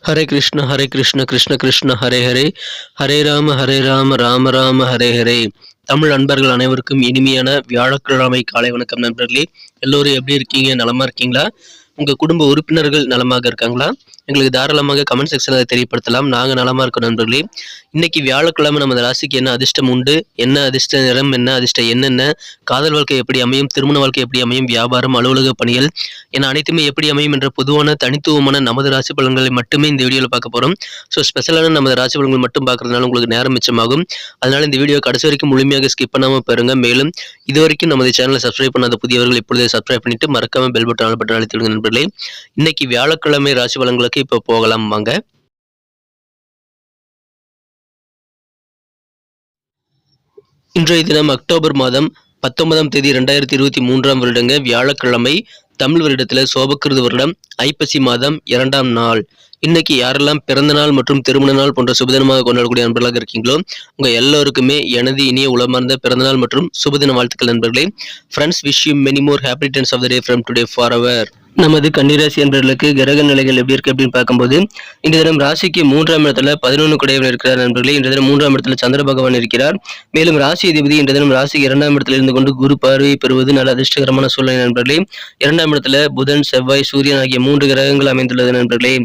ஹரே கிருஷ்ண கிருஷ்ண கிருஷ்ண ஹரே ஹரே, ஹரே ராம ராம ராம ஹரே ஹரே. தமிழ் நண்பர்கள் அனைவருக்கும் இனிமையான வியாழக்கிழமை காலை வணக்கம் நண்பர்களே. எல்லோரும் எப்படி இருக்கீங்க? நலமா இருக்கீங்களா? உங்க குடும்ப உறுப்பினர்கள் நலமாக இருக்காங்களா? எங்களுக்கு தாராளமாக கமெண்ட் செக்ஷனில் தெரியப்படுத்தலாம். நாங்கள் நலமா இருக்கோம் நண்பர்களே. இன்னைக்கு வியாழக்கிழமை நமது ராசிக்கு என்ன அதிர்ஷ்டம் உண்டு, என்ன அதிர்ஷ்ட நிறம், என்ன அதிர்ஷ்டம் என்னென்ன, காதல் வாழ்க்கை எப்படி அமையும், திருமண வாழ்க்கை எப்படி அமையும், வியாபாரம், அலுவலக பணிகள் என அனைத்துமே எப்படி அமையும் என்ற பொதுவான தனித்துவமான நமது ராசி பலன்களை மட்டுமே இந்த வீடியோவில் பார்க்க போகிறோம். ஸோ ஸ்பெஷலான நமது ராசி பலன்கள் மட்டும் பார்க்கறதுனால உங்களுக்கு நேரம் மிச்சமாகும். அதனால இந்த வீடியோ கடைசி வரைக்கும் முழுமையாக ஸ்கிப் பண்ணாமல் பாருங்க. மேலும் இதுவரைக்கும் நமது சேனலை சப்ஸ்கிரைப் பண்ணாத புதியவர்கள் இப்பொழுதே சப்ஸ்கிரைப் பண்ணிட்டு மறக்காம பெல் பட்டன் அழுத்தி விடுங்க நண்பர்களே. இன்னைக்கு வியாழக்கிழமை ராசி பலன்களுக்கு இப்போ போகலாம் வாங்க. இன்றைய தினம் அக்டோபர் மாதம் 19ஆம் தேதி 2023 வருடங்க வியாழக்கிழமை. தமிழ் வருடத்தில் சோபக்கிருது வருடம் ஐப்பசி மாதம் 2ஆம் நாள். இன்னைக்கு யாரெல்லாம் பிறந்த நாள் மற்றும் திருமண நாள் போன்ற சுபதினமாக கொண்டாடக்கூடிய நண்பர்களாக இருக்கீங்களோ உங்க எல்லோருக்குமே எனது இனிய உளமார்ந்த பிறந்தநாள் மற்றும் சுபதின வாழ்த்துக்கள் நண்பர்களே. Friends, wish you many more happy returns of the day from today forever. நமது கன்னிராசி என்பவர்களுக்கு கிரக நிலைகள் எப்படி இருக்கு அப்படின்னு பார்க்கும்போது இந்த தினம் ராசிக்கு 3ஆம் இடத்துல 11 குடையவன் இருக்கிறார் நண்பர்களே. இந்த தினம் 3ஆம் இடத்துல சந்திர பகவான் இருக்கிறார். மேலும் ராசி அதிபதி இந்த தினம் ராசிக்கு 2ஆம் இடத்துல இருந்து கொண்டு குரு பார்வையை பெறுவது நல்ல அதிர்ஷ்டகரமான சூழ்நிலை நண்பர்களே. 2ஆம் இடத்துல புதன், செவ்வாய், சூரியன் ஆகிய 3 கிரகங்கள் அமைந்துள்ளது நண்பர்களே.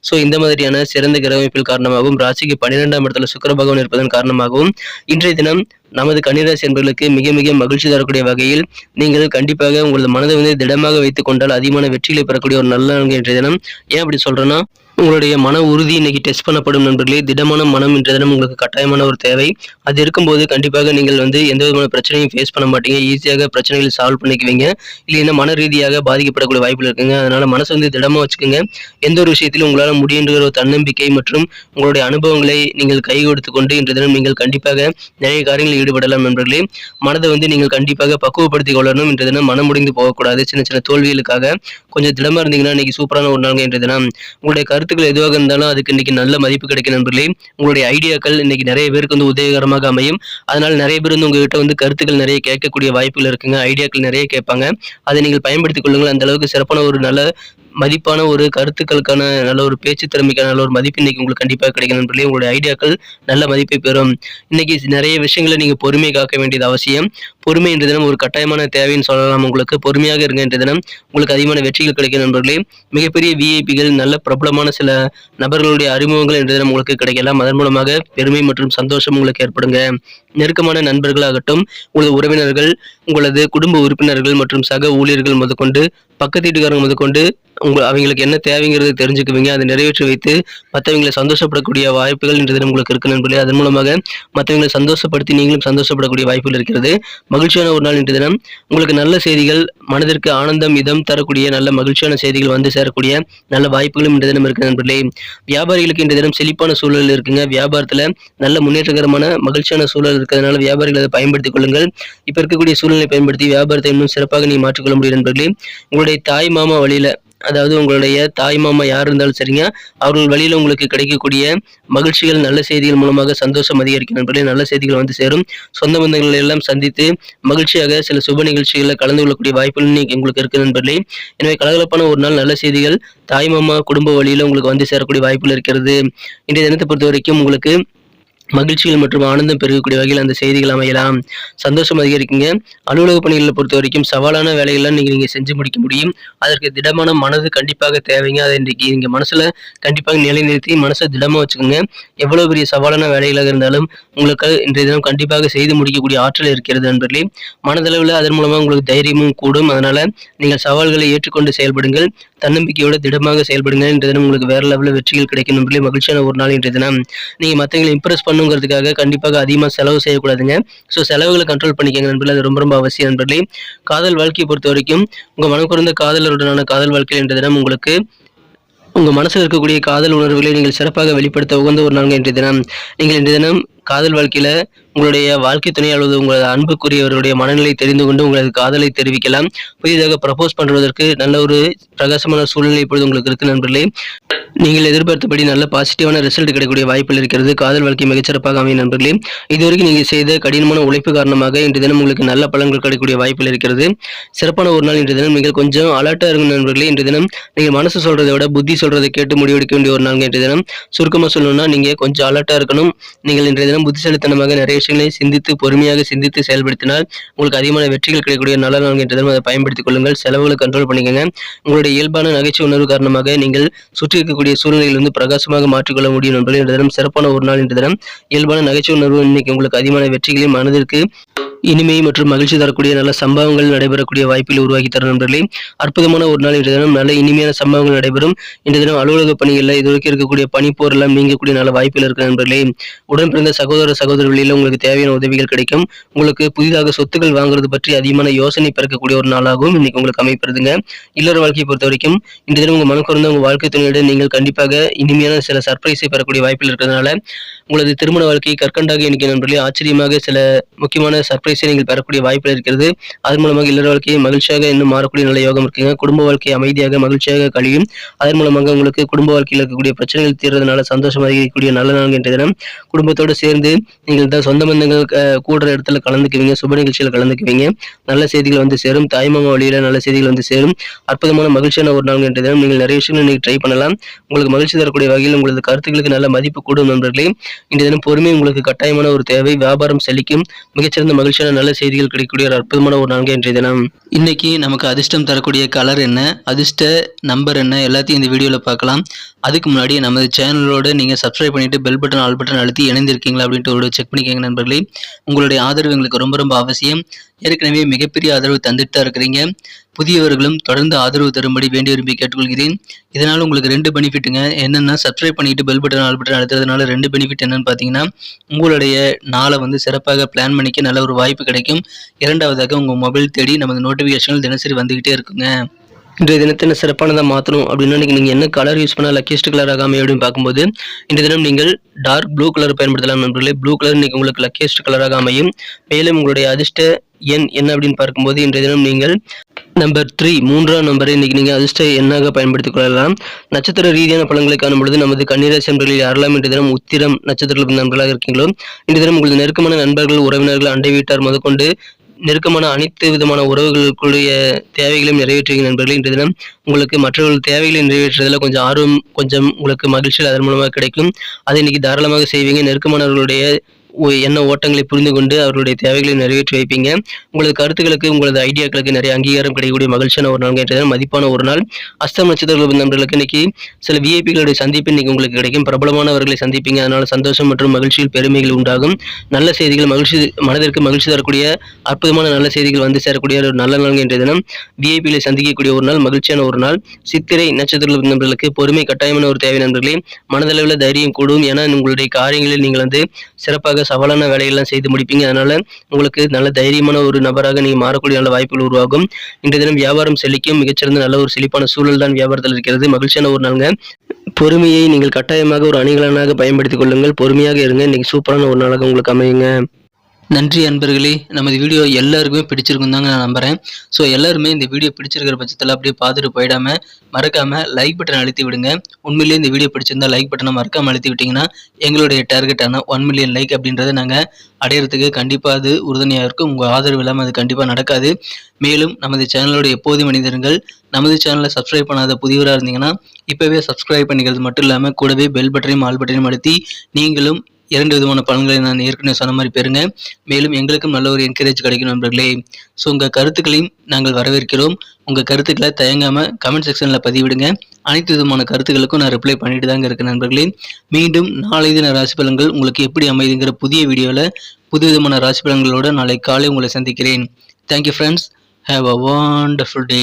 ஸோ இந்த மாதிரியான சிறந்த கிரக அமைப்பில் காரணமாகவும் ராசிக்கு 12ஆம் இடத்துல சுக்கிர பகவான் இருப்பதன் காரணமாகவும் இன்றைய தினம் நமது கன்னிராசி என்பவர்களுக்கு மிக மிக மகிழ்ச்சி தரக்கூடிய வகையில் நீங்கள் கண்டிப்பாக உங்களது மனதை திடமாக வைத்துக் கொண்டால் அதிகமான வெற்றிகளை பெறக்கூடிய ஒரு நல்ல நாள் இன்றைய தினம். ஏன் அப்படி சொல்றேன்னா, உங்களுடைய மன உறுதி இன்னைக்கு டெஸ்ட் பண்ணப்படும் நண்பர்களே. திடமான மனம் இன்றைய தினம் உங்களுக்கு கட்டாயமான ஒரு தேவை. அது இருக்கும்போது கண்டிப்பாக நீங்கள் எந்த விதமான பிரச்சனையும் ஃபேஸ் பண்ண மாட்டீங்க. ஈஸியாக பிரச்சனைகளை சால்வ் பண்ணிக்குவீங்க. இல்லைன்னா மன ரீதியாக பாதிக்கப்படக்கூடிய வாய்ப்புகள் இருக்குங்க. அதனால மனசை திடமா வச்சுக்கோங்க. எந்த ஒரு விஷயத்திலும் உங்களால் முடியுன்ற ஒரு தன்னம்பிக்கை மற்றும் உங்களுடைய அனுபவங்களை நீங்கள் கை கொடுத்து கொண்டு இன்றைய தினம் நீங்கள் கண்டிப்பாக நிறைய காரியங்களில் ஈடுபடலாம் நண்பர்களே. மனதை நீங்கள் கண்டிப்பாக பக்குவப்படுத்திக் கொள்ளணும். இன்றைய தினம் மனம் முடிந்து போகக்கூடாது. சின்ன சின்ன தோல்விகளுக்காக கொஞ்சம் திடமா இருந்தீங்கன்னா இன்னைக்கு சூப்பரான ஒரு நாள் இன்றைய தினம். உங்களுடைய கருத்துக்கள் எதுவாக இருந்தாலும் அதுக்கு இன்னைக்கு நல்ல மதிப்பு கிடைக்கும் நண்பர்களே. உங்களுடைய ஐடியாக்கள் இன்னைக்கு நிறைய பேருக்கு உதவிகரமாக அமையும். அதனால நிறைய பேர் உங்ககிட்ட கருத்துக்கள் நிறைய கேட்கக்கூடிய வாய்ப்புகள் இருக்குங்க. ஐடியாக்கள் நிறைய கேட்பாங்க. அதை நீங்கள் பயன்படுத்திக் கொள்ளுங்கள். அந்த அளவுக்கு சிறப்பான ஒரு நல்ல மதிப்பான ஒரு கருத்துக்களுக்கான நல்ல ஒரு பேச்சு திறமைக்கான நல்ல ஒரு மதிப்பு இன்னைக்கு உங்களுக்கு கண்டிப்பாக கிடைக்கும் நண்பர்களே. உங்களுடைய ஐடியாக்கள் நல்ல மதிப்பை பெறும். இன்னைக்கு நிறைய விஷயங்களை நீங்க பொறுமை காக்க வேண்டியது அவசியம். பொறுமை என்ற தினம் ஒரு கட்டாயமான தேவைன்னு சொல்லலாம். உங்களுக்கு பொறுமையாக இருங்க என்ற தினம் உங்களுக்கு அதிகமான வெற்றிகள் கிடைக்கும் நண்பர்களே. மிகப்பெரிய விஐபிகள், நல்ல பிரபலமான சில நபர்களுடைய அறிமுகங்கள் என்ற தினம் உங்களுக்கு கிடைக்கலாம். அதன் மூலமாக பெருமை மற்றும் சந்தோஷம் உங்களுக்கு ஏற்படுங்க. நெருக்கமான நண்பர்களாகட்டும், உங்களது உறவினர்கள், உங்களது குடும்ப உறுப்பினர்கள் மற்றும் சக ஊழியர்கள் முதற்கொண்டு பக்கத்து வீட்டுக்காரங்க முதற்கொண்டு அவங்களுக்கு என்ன தேவைங்கிறது தெரிஞ்சுக்குவீங்க. அதை நிறைவேற்றி வைத்து மற்றவங்களை சந்தோஷப்படக்கூடிய வாய்ப்புகள் இன்றைய தினம் உங்களுக்கு இருக்கு நண்பர்களே. அதன் மூலமாக மற்றவங்களை சந்தோஷப்படுத்தி நீங்களும் சந்தோஷப்படக்கூடிய வாய்ப்புகள் இருக்கிறது. மகிழ்ச்சியான ஒரு நாள் இன்றைய தினம். உங்களுக்கு நல்ல செய்திகள், மனதிற்கு ஆனந்தம், இதம் தரக்கூடிய நல்ல மகிழ்ச்சியான செய்திகள் வந்து சேரக்கூடிய நல்ல வாய்ப்புகளும் இன்றைய தினம் இருக்கு நண்பர்களே. வியாபாரிகளுக்கு இன்றைய தினம் செழிப்பான சூழல் இருக்குங்க. வியாபாரத்துல நல்ல முன்னேற்றகரமான மகிழ்ச்சியான சூழல் இருக்கிறதுனால வியாபாரிகள் அதை பயன்படுத்திக் கொள்ளுங்கள். இப்ப இருக்கக்கூடிய சூழலை பயன்படுத்தி வியாபாரத்தை இன்னும் சிறப்பாக நீங்க மாற்றிக்கொள்ள முடியும் நண்பர்களே. உங்களுடைய தாய் மாமா வழியில, அதாவது உங்களுடைய தாய் மாமா யார் இருந்தாலும் சரிங்க, அவர்கள் வழியில உங்களுக்கு கிடைக்கக்கூடிய மகிழ்ச்சிகள், நல்ல செய்திகள் மூலமாக சந்தோஷம் அதிகரிக்கும் நண்பர்களே. நல்ல செய்திகள் வந்து சேரும். சொந்த பந்தங்களை எல்லாம் சந்தித்து மகிழ்ச்சியாக சில சுப நிகழ்ச்சிகளில் கலந்து கொள்ளக்கூடிய வாய்ப்புகள் இன்னைக்கு உங்களுக்கு இருக்கு நண்பர்களே. எனவே கலகலப்பான ஒரு நாள், நல்ல செய்திகள் தாய் மாமா குடும்ப வழியில உங்களுக்கு வந்து சேரக்கூடிய வாய்ப்புகள் இருக்கிறது. இன்றைய தினத்தை பொறுத்த வரைக்கும் உங்களுக்கு மகிழ்ச்சிகள் மற்றும் ஆனந்தம் பெருகக்கூடிய வகையில் அந்த செய்திகள் அமையலாம். சந்தோஷம் அதிகரிக்குங்க. அலுவலக பணிகளை பொறுத்த வரைக்கும் சவாலான வேலைகள்லாம் நீங்க செஞ்சு முடிக்க முடியும். அதற்கு திடமான மனது கண்டிப்பாக தேவைங்க. அதை இன்றைக்கு நீங்க மனசுல கண்டிப்பாக நிலைநிறுத்தி மனசை திடமா வச்சுக்கோங்க. எவ்வளவு பெரிய சவாலான வேலைகளாக இருந்தாலும் உங்களுக்கு இன்றைய தினம் கண்டிப்பாக செய்து முடிக்கக்கூடிய ஆற்றல் இருக்கிறது நண்பர்களே. மனதளவில் அதன் மூலமாக உங்களுக்கு தைரியமும் கூடும். அதனால நீங்கள் சவால்களை ஏற்றுக்கொண்டு செயல்படுங்கள். தன்னம்பிக்கையோட திடமாக செயல்படுங்க. இன்றைய தினம் உங்களுக்கு வேற லெவலில் வெற்றிகள் கிடைக்கும் நண்பர்களே. மகிழ்ச்சியான ஒரு நாள் இன்றைய தினம். நீங்க மற்றவங்களை இம்ப்ரெஸ் பண்ணுங்கிறதுக்காக கண்டிப்பாக அதிகமாக செலவு செய்யக்கூடாதுங்க. ஸோ செலவுகளை கண்ட்ரோல் பண்ணிக்கங்க நண்பர்களே. அது ரொம்ப ரொம்ப அவசியம் நண்பர்களே. காதல் வாழ்க்கையை பொறுத்த வரைக்கும் உங்க மனம் குறைந்த காதலருடனான காதல் வாழ்க்கை என்ற தினம் உங்களுக்கு உங்க மனசில் இருக்கக்கூடிய காதல் உணர்வுகளை நீங்கள் சிறப்பாக வெளிப்படுத்த உகந்த ஒரு நாள் இன்றைய தினம். நீங்கள் இன்றைய தினம் காதல் வாழ்க்கையில உங்களுடைய வாழ்க்கை துணை அல்லது உங்களது அன்புக்குரியவருடைய மனநிலை தெரிந்து கொண்டு உங்களது காதலை தெரிவிக்கலாம். புதிதாக ப்ரப்போஸ் பண்ணுவதற்கு நல்ல ஒரு பிரகாசமான சூழ்நிலை இப்பொழுது உங்களுக்கு இருக்கு நண்பர்களே. நீங்கள் எதிர்பார்த்தபடி நல்ல பாசிட்டிவான ரிசல்ட் கிடைக்கக்கூடிய வாய்ப்புகள் இருக்கிறது. காதல் வாழ்க்கை மிகச்சிறப்பாக அமையும் நண்பர்களே. இதுவரைக்கும் நீங்கள் செய்த கடினமான உழைப்பு காரணமாக இன்று தினம் உங்களுக்கு நல்ல பலன்கள் கிடைக்கக்கூடிய வாய்ப்புகள் இருக்கிறது. சிறப்பான ஒரு நாள் இன்று தினம். நீங்கள் கொஞ்சம் அலர்ட்டா இருங்க நண்பர்களே. இன்று தினம் நீங்கள் மனசு சொல்றதை விட புத்தி சொல்றதை கேட்டு முடிவெடுக்க வேண்டிய ஒரு நாள் இன்று தினம். சுருக்கமாக சொல்லணும்னா நீங்க கொஞ்சம் அலர்ட்டா இருக்கணும். நீங்கள் இன்றைய தினம் புத்திசாலித்தனமாக நிறைய விஷயங்களை சிந்தித்து பொறுமையாக சிந்தித்து செயல்படுத்தினால் உங்களுக்கு அதிகமான வெற்றிகள் கிடைக்கக்கூடிய நல்ல நாள் இன்று தினம். அதை பயன்படுத்திக் கொள்ளுங்கள். செலவுகளை கண்ட்ரோல் பண்ணிக்கங்க. உங்களுடைய இயல்பான நகைச்சுவை உணர்வு காரணமாக நீங்கள் சுற்றி இருக்கக்கூடிய சூழ்நிலையிலிருந்து பிரகாசமாக மாற்றிக்கொள்ள முடியும் நண்பர்களே. இன்று தினம் சிறப்பான ஒரு நாள். இன்று தினம் இயல்பான நகைச்சுவை உணர்வு இன்னைக்கு உங்களுக்கு அதிகமான வெற்றிகளையும் மனதிற்கு இனிமை மற்றும் மகிழ்ச்சி தரக்கூடிய நல்ல சம்பவங்கள் நடைபெறக்கூடிய வாய்ப்பில் உருவாக்கி தரும் நண்பர்களே. அற்புதமான ஒரு நாள் இன்று தினம். நல்ல இனிமையான சம்பவங்கள் நடைபெறும். இன்று தினம் அலுவலக பணிகளில் இதுவரைக்கும் இருக்கக்கூடிய பனிப்போர் எல்லாம் நீங்கக்கூடிய நல்ல வாய்ப்பில் இருக்கிற நண்பர்களே. உடன் பிறந்த சகோதர சகோதரிகளில் உங்களுக்கு தேவையான உதவிகள் கிடைக்கும். உங்களுக்கு புதிதாக சொத்துக்கள் வாங்குறது பற்றி அதிகமான யோசனை பிறக்கக்கூடிய ஒரு நாளாகவும் இன்னைக்கு உங்களுக்கு அமைப்பிருதுங்க. இல்லற வாழ்க்கையை பொறுத்த வரைக்கும் இன்று தினம் உங்க மனக்குறந்த உங்க வாழ்க்கை துணையுடன் நீங்கள் கண்டிப்பாக இனிமையான சில சர்ப்ரைஸை பெறக்கூடிய வாய்ப்பில் இருக்கிறதுனால உங்களது திருமண வாழ்க்கை கற்கண்டாக இன்னைக்கு நண்பர்களே ஆச்சரியமாக சில முக்கியமான சர்ப்ரைஸை நீங்கள் பெறக்கூடிய வாய்ப்பில் இருக்கிறது. அதன் மூலமாக இல்லற வாழ்க்கையை மகிழ்ச்சியாக இன்னும் மாறக்கூடிய நல்ல யோகம் இருக்குங்க. குடும்ப வாழ்க்கை அமைதியாக மகிழ்ச்சியாக கழியும். அதன் மூலமாக உங்களுக்கு குடும்ப வாழ்க்கையில் இருக்கக்கூடிய பிரச்சனைகள் தீர்றதுனால சந்தோஷமாக இருக்கக்கூடிய நல்ல நாள் என்ற தினம். குடும்பத்தோடு சேர்ந்து நீங்கள் தான் சொந்த பந்தங்கள் கூடுற இடத்துல கலந்துக்குவீங்க. சுப நிகழ்ச்சியில் கலந்துக்குவீங்க. நல்ல செய்திகள் வந்து சேரும். தாய்மாமா வழியில நல்ல செய்திகள் வந்து சேரும். அற்புதமான மகிழ்ச்சியான ஒரு நாள் என்ற தினம். நீங்கள் நிறைய விஷயங்கள் நீங்க ட்ரை பண்ணலாம். உங்களுக்கு மகிழ்ச்சி தரக்கூடிய வகையில் உங்களது கருத்துக்களுக்கு நல்ல மதிப்பு கூடும் நண்பர்களே. இந்த தினம் பொறுமை உங்களுக்கு கட்டாயமான ஒரு தேவை. வியாபாரம் செழிக்கும். மிகச்சிறந்த மகிழ்ச்சியான நல்ல செய்திகள் கிடைக்கக்கூடிய ஒரு அற்புதமான ஒரு நாள் இன்றைய தினம். இன்னைக்கு நமக்கு அதிர்ஷ்டம் தரக்கூடிய கலர் என்ன, அதிர்ஷ்ட நம்பர் என்ன, எல்லாத்தையும் இந்த வீடியோல பார்க்கலாம். அதுக்கு முன்னாடி நமது சேனலோட நீங்க சப்ஸ்கிரைப் பண்ணிட்டு பெல் பட்டன் ஆல் பட்டன் அழுத்தி இணைந்திருக்கீங்களா அப்படின்ட்டு ஒரு செக் பண்ணிக்கங்க நண்பர்களே. உங்களுடைய ஆதரவு எங்களுக்கு ரொம்ப ரொம்ப அவசியம். ஏற்கனவே மிகப்பெரிய ஆதரவு தந்துட்டு தான் இருக்கிறீங்க. புதியவர்களும் தொடர்ந்து ஆதரவு தரும்படி வேண்டி விரும்பி கேட்டுக்கொள்கிறேன். இதனால உங்களுக்கு 2 பெனிஃபிட்டுங்க. என்னன்னா சப்ஸ்கிரைப் பண்ணிட்டு பெல் பட்டன் ஆல் பட்டன் அழுத்துறதுனால 2 பெனிஃபிட் என்னன்னு பார்த்தீங்கன்னா உங்களுடைய நாளை வந்து சிறப்பாக பிளான் பண்ணிக்க நல்ல ஒரு வாய்ப்பு கிடைக்கும். இரண்டாவதாக உங்க மொபைல் தேடி நமது நோட்டிஃபிகேஷன்கள் தினசரி வந்துகிட்டே இருக்குங்க. இன்றைய தினத்தை சிறப்பானதாக மாற்றணும் அப்படின்னா நீங்கள் என்ன கலர் யூஸ் பண்ணால் லக்கியஸ்ட் கலராக அமையும் அப்படின்னு பார்க்கும்போது இன்றைய தினம் நீங்கள் டார்க் ப்ளூ கலர் பயன்படுத்தலாம் நண்பர்களே. ப்ளூ கலர் இன்னைக்கு உங்களுக்கு லக்கியஸ்ட் கலராக அமையும். மேலும் உங்களுடைய அதிர்ஷ்ட எண் என்ன அப்படின்னு பார்க்கும்போது இன்றைய தினம் நீங்கள் நம்பர் 3 மூன்றாம் நம்பரை இன்னைக்கு நீங்கள் அதிர்ஷ்ட எண்ணாக பயன்படுத்திக் கொள்ளலாம். நட்சத்திர ரீதியான பலன்களை காணும் பொழுது நமது கன்னிராசி நண்பர்களில் யாரெல்லாம் இன்றைய தினம் உத்திரம் நட்சத்திர நண்பர்களாக இருக்கீங்களோ இன்றைய தினம் உங்களது நெருக்கமான நண்பர்கள் உறவினர்கள் அண்டை வீட்டார் முதற்கொண்டு நெருக்கமான அனைத்து விதமான உறவுகளுக்குடைய தேவைகளையும் நிறைவேற்றுவீங்க நண்பர்களே. இன்றைய தினம் உங்களுக்கு மற்றவர்கள் தேவைகளை நிறைவேற்றுறதுல கொஞ்சம் ஆர்வம் கொஞ்சம் உங்களுக்கு மகிழ்ச்சியில் அதன் மூலமாக கிடைக்கும். அதை இன்னைக்கு தாராளமாக செய்வீங்க. நெருக்கமானவர்களுடைய எண்ண ஓட்டங்களை புரிந்து கொண்டு அவர்களுடைய தேவைகளை நிறைவேற்றி வைப்பீங்க. உங்களது கருத்துக்களுக்கு உங்களது ஐடியாக்களுக்கு நிறைய அங்கீகாரம் கிடைக்கக்கூடிய மகிழ்ச்சியான ஒரு நாள் என்ற மதிப்பான ஒரு நாள். அஸ்தம் நட்சத்திர நண்பர்களுக்கு இன்னைக்கு சில விஐபிகளுடைய சந்திப்பு இன்னைக்கு உங்களுக்கு கிடைக்கும். பிரபலமானவர்களை சந்திப்பீங்க. அதனால சந்தோஷம் மற்றும் மகிழ்ச்சியில் பெருமைகள் உண்டாகும். நல்ல செய்திகள் மகிழ்ச்சி மனதிற்கு மகிழ்ச்சி தரக்கூடிய அற்புதமான நல்ல செய்திகள் வந்து சேரக்கூடிய ஒரு நல்ல நாள் என்ற தினம். விஐபிகளை சந்திக்கக்கூடிய ஒரு நாள், மகிழ்ச்சியான ஒரு நாள். சித்திரை நட்சத்திர நண்பர்களுக்கு பொறுமை கட்டாயமான ஒரு தேவை நண்பர்களே. மனதளவில் தைரியம் கூடும். ஏன்னா உங்களுடைய காரியங்களில் நீங்கள் வந்து சிறப்பாக சவாலான வேலைகள்லாம் செய்து முடிப்பீங்க. அதனால உங்களுக்கு நல்ல தைரியமான ஒரு நபராக நீங்க மாறக்கூடிய நல்ல வாய்ப்புகள் உருவாகும். இன்றைய தினம் வியாபாரம் செழிக்கும். மிகச்சிறந்த நல்ல ஒரு செழிப்பான சூழல் தான் வியாபாரத்தில் இருக்கிறது. மகிழ்ச்சியான ஒரு நாளுங்க. பொறுமையை நீங்கள் கட்டாயமாக ஒரு அணிகலனாக பயன்படுத்திக் கொள்ளுங்கள். பொறுமையாக இருங்க. இன்னைக்கு சூப்பரான ஒரு நாளாக உங்களுக்கு அமையுங்க. நன்றி அன்பர்களே. நமது வீடியோ எல்லாருக்குமே பிடிச்சிருக்கும் தாங்க நான் நம்புறேன். ஸோ எல்லாருமே இந்த வீடியோ பிடிச்சிருக்கிற பட்சத்தில் அப்படியே பார்த்துட்டு போயிடாம மறக்காம லைக் பட்டன் அழுத்தி விடுங்க. உண்மையிலேயே இந்த வீடியோ பிடிச்சிருந்தா லைக் பட்டனை மறக்காம அழுத்தி விட்டீங்கன்னா எங்களுடைய டார்கெட்டான 1 மில்லியன் லைக் அப்படின்றத நாங்கள் அடையிறதுக்கு கண்டிப்பாக அது உறுதுணையாக இருக்கும். உங்கள் ஆதரவு இல்லாமல் அது கண்டிப்பாக நடக்காது. மேலும் நமது சேனலோட எப்போது மனிதர்கள் நமது சேனலை சப்ஸ்கிரைப் பண்ணாத புதியவராக இருந்தீங்கன்னா இப்போவே சப்ஸ்கிரைப் பண்ணிக்கிறது மட்டும் இல்லாமல் கூடவே பெல் பட்டனையும் ஆல் பட்டனையும் அழுத்தி நீங்களும் 2 விதமான பலன்களை நான் ஏற்கனவே சொன்ன மாதிரி பெறுங்க. மேலும் எங்களுக்கும் நல்ல ஒரு என்கரேஜ் கிடைக்கும் நண்பர்களே. ஸோ உங்கள் கருத்துக்களையும் நாங்கள் வரவேற்கிறோம். உங்கள் கருத்துக்களை தயங்காமல் கமெண்ட் செக்ஷனில் பதிவிடுங்க. அனைத்து விதமான கருத்துக்களுக்கும் நான் ரிப்ளை பண்ணிட்டு தாங்க இருக்கேன் நண்பர்களே. மீண்டும் நாளை தின ராசி பலன்கள் உங்களுக்கு எப்படி அமைதுங்கிற புதிய வீடியோவில் புது விதமான ராசி பலன்களோடு நாளை காலை உங்களை சந்திக்கிறேன். Thank you friends. Have a wonderful day.